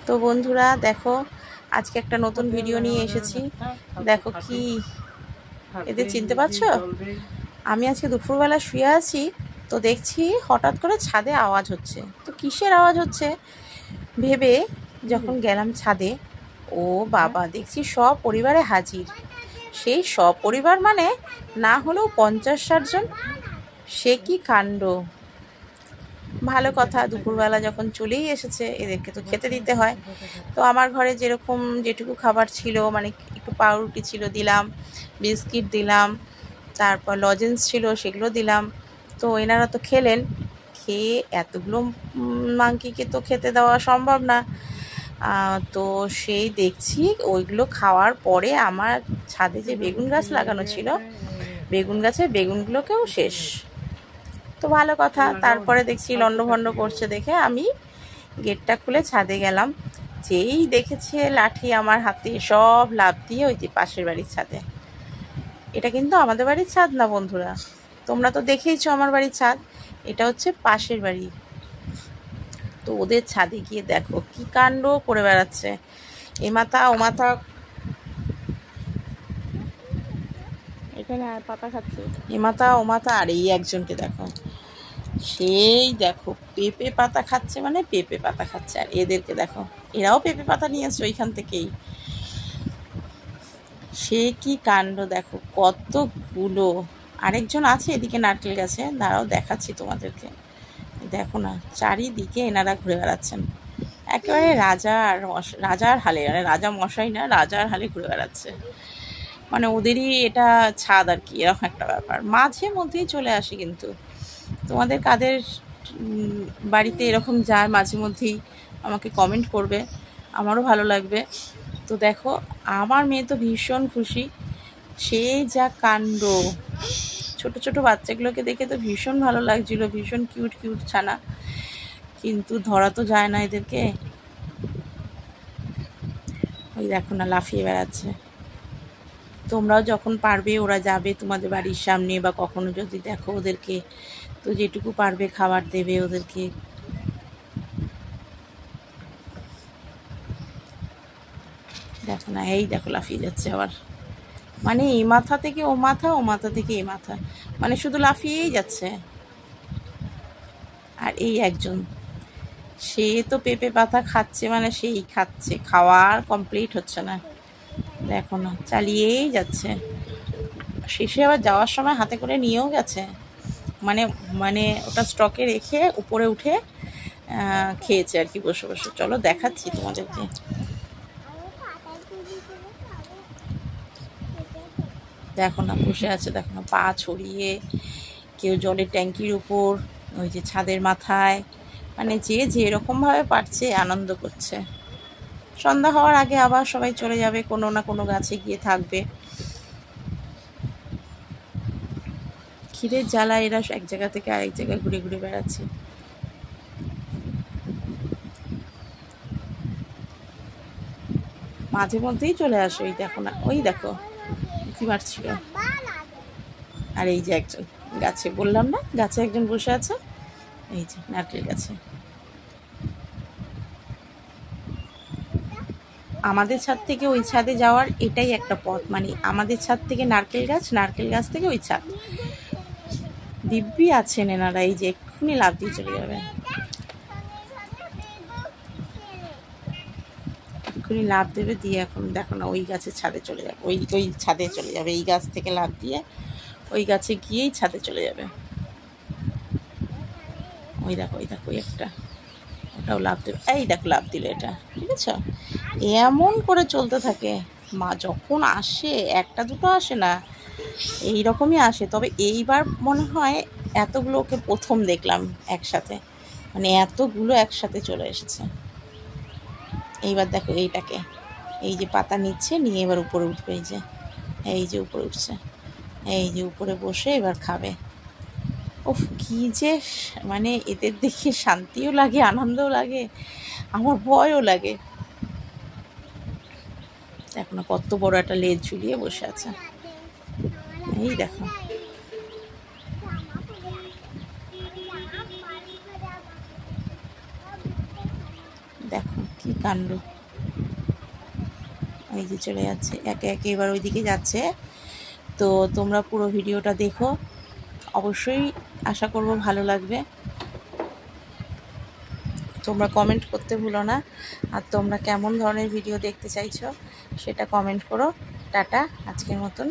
তো বন্ধুরা দেখো, আজকে একটা নতুন ভিডিও নিয়ে এসেছি। দেখো কি এদের চিনতে পারছো? আমি আজকে দুপুরবেলা শুয়ে আছি, তো দেখছি হঠাৎ করে ছাদে আওয়াজ হচ্ছে। তো কিসের আওয়াজ হচ্ছে ভেবে যখন গেলাম ছাদে, ও বাবা, দেখছি সব পরিবারে হাজির। সেই সব পরিবার মানে না হলেও 50-60 জন। সে কি কাণ্ড! ভালো কথা, দুপুরবেলা যখন চলেই এসেছে, এদেরকে তো খেতে দিতে হয়। তো আমার ঘরে যেরকম যেটুকু খাবার ছিল, মানে একটু পাউরুটি ছিল, দিলাম, বিস্কিট দিলাম, তারপর লজেন্স ছিল, সেগুলো দিলাম। তো এনারা তো খেলেন। খেয়ে এতগুলো মাংকিকে তো খেতে দেওয়া সম্ভব না। তো সেই দেখছি ওইগুলো খাওয়ার পরে আমার ছাদে যে বেগুন গাছ লাগানো ছিল, বেগুন গাছের বেগুনগুলোকেও শেষ। তো ভালো কথা, তারপরে দেখছি লন্ডভন্ড করছে দেখে আমি গেটটা খুলে ছাদে গেলাম। যেই দেখেছে লাঠি আমার হাতে, সব লাফ দিয়ে ওই যে পাশের বাড়ির ছাদে। এটা কিন্তু আমাদের বাড়ির ছাদ না বন্ধুরা, তোমরা তো দেখেইছো আমার বাড়ির ছাদ, এটা হচ্ছে পাশের বাড়ি। তো ওদের ছাদে গিয়ে দেখো কি কাণ্ড করে বেড়াচ্ছে, এ মাথা ও মাথা, এখানে পাতা খাচ্ছে, এ মাথা ও মাথা। আর এই একজনকে দেখো, সেই দেখো পেঁপে পাতা খাচ্ছে, মানে পেঁপে পাতা খাচ্ছে। আর এদেরকে দেখো, এরাও পেঁপে পাতা নিয়েছে ওইখান থেকেই। সে কি কাণ্ড দেখো, কতগুলো। আরেকজন আছে এদিকে নারকেল গাছে, দাঁড়াও দেখাচ্ছি তোমাদেরকে। দেখো না, চারিদিকে এনারা ঘুরে বেড়াচ্ছেন, একেবারে রাজার হালে, মানে রাজা মশাই না, রাজার হালে ঘুরে বেড়াচ্ছে। মানে ওদেরই এটা ছাদ আর কি, এরকম একটা ব্যাপার। মাঝে মধ্যেই চলে আসে কিন্তু। তোমাদের কাদের বাড়িতে এরকম যায় মাঝে মধ্যেই আমাকে কমেন্ট করবে, আমারও ভালো লাগবে। তো দেখো আমার মেয়ে তো ভীষণ খুশি, সেই যা কাণ্ড। ছোট ছোট বাচ্চাগুলোকে দেখে তো ভীষণ ভালো লাগছিল, ভীষণ কিউট কিউট ছানা। কিন্তু ধরা তো যায় না এদেরকে। ওই দেখো না, লাফিয়ে বেড়াচ্ছে। তোমরাও যখন পারবে, ওরা যাবে তোমাদের বাড়ির সামনে বা কখনো যদি দেখো ওদেরকে, তো যেটুকু পারবে খাবার দেবে ওদেরকে। দেখো না, এই দেখো লাফিয়ে যাচ্ছে আবার, মানে এই মাথা থেকে ও মাথা, ও মাথা থেকে এই মাথা, মানে শুধু লাফিয়েই যাচ্ছে। আর এই একজন, সে তো পেঁপে পাতা খাচ্ছে, মানে সেই খাচ্ছে, খাওয়ার কমপ্লিট হচ্ছে না। দেখো না, চালিয়েই যাচ্ছে। শেষে আবার যাওয়ার সময় হাতে করে নিয়েও গেছে, মানে মানে ওটা স্টকে রেখে উপরে উঠে খেয়েছে আর কি, বসে বসে। চলো দেখাচ্ছি তোমাদেরকে। দেখো না, বসে আছে, দেখো না, পা ছড়িয়ে, কেউ জলের ট্যাঙ্কির উপর, ওই যে ছাদের মাথায়, মানে যে যেরকমভাবে পারছে আনন্দ করছে। সন্ধ্যা হওয়ার আগে আবার সবাই চলে যাবে, কোনো না কোনো গাছে গিয়ে থাকবে। খিদের জ্বালা এরা এক জায়গা থেকে আরেক জায়গায় ঘুরে ঘুরে বেড়াচ্ছে। মাঝে মধ্যেই চলে আসে। ওই দেখো না, ওই দেখো কি মারছিল। আর এই যে একজন গাছে, বললাম না গাছে একজন বসে আছে, এই যে নারকেল গাছে। আমাদের ছাদ থেকে ওই ছাদে যাওয়ার এটাই একটা পথ, মানে আমাদের ছাদ থেকে নারকেল গাছ, নারকেল গাছ থেকে ওই ছাদ। দিব্যি আছেন এনারা, এই যে এক্ষুনি লাফ দিয়ে চলে যাবে, এক্ষুনি লাফ দেবে, দিয়ে এখন দেখো না ওই গাছের ছাদে চলে যাবে, ওই ওই ছাদে চলে যাবে, এই গাছ থেকে লাফ দিয়ে ওই গাছে গিয়েই ছাদে চলে যাবে। ওই দেখো, ওই দেখো, ওই একটা, ওটাও লাফ দেবে, এই দেখো লাফ দিল এটা, ঠিক আছে। এমন করে চলতে থাকে। মা যখন আসে, একটা দুটো আসে না, এই রকমই আসে। তবে এইবার মনে হয় এতগুলোকে প্রথম দেখলাম একসাথে, মানে এতগুলো একসাথে চলে এসেছে। এইবার দেখো এইটাকে, এই যে পাতা নিচ্ছে, নিয়ে এবার উপরে উঠবে, এই যে উপরে উঠছে, এই যে উপরে বসে এবার খাবে। ওফ, কি যে মানে এদের দেখে শান্তিও লাগে, আনন্দও লাগে, আমার ভয়ও লাগে। দেখো না কত বড় একটা লেজ ঝুলিয়ে বসে আছে, এই দেখো। দেখো কি কাণ্ড, এই যে চলে যাচ্ছে একে একে, এবার ওইদিকে যাচ্ছে। তো তোমরা পুরো ভিডিওটা দেখো, অবশ্যই আশা করব ভালো লাগবে। তোমরা কমেন্ট করতে ভুলো না, আর তোমরা কেমন ধরনের ভিডিও দেখতে চাইছো সেটা কমেন্ট করো। টাটা, আজকের মতন।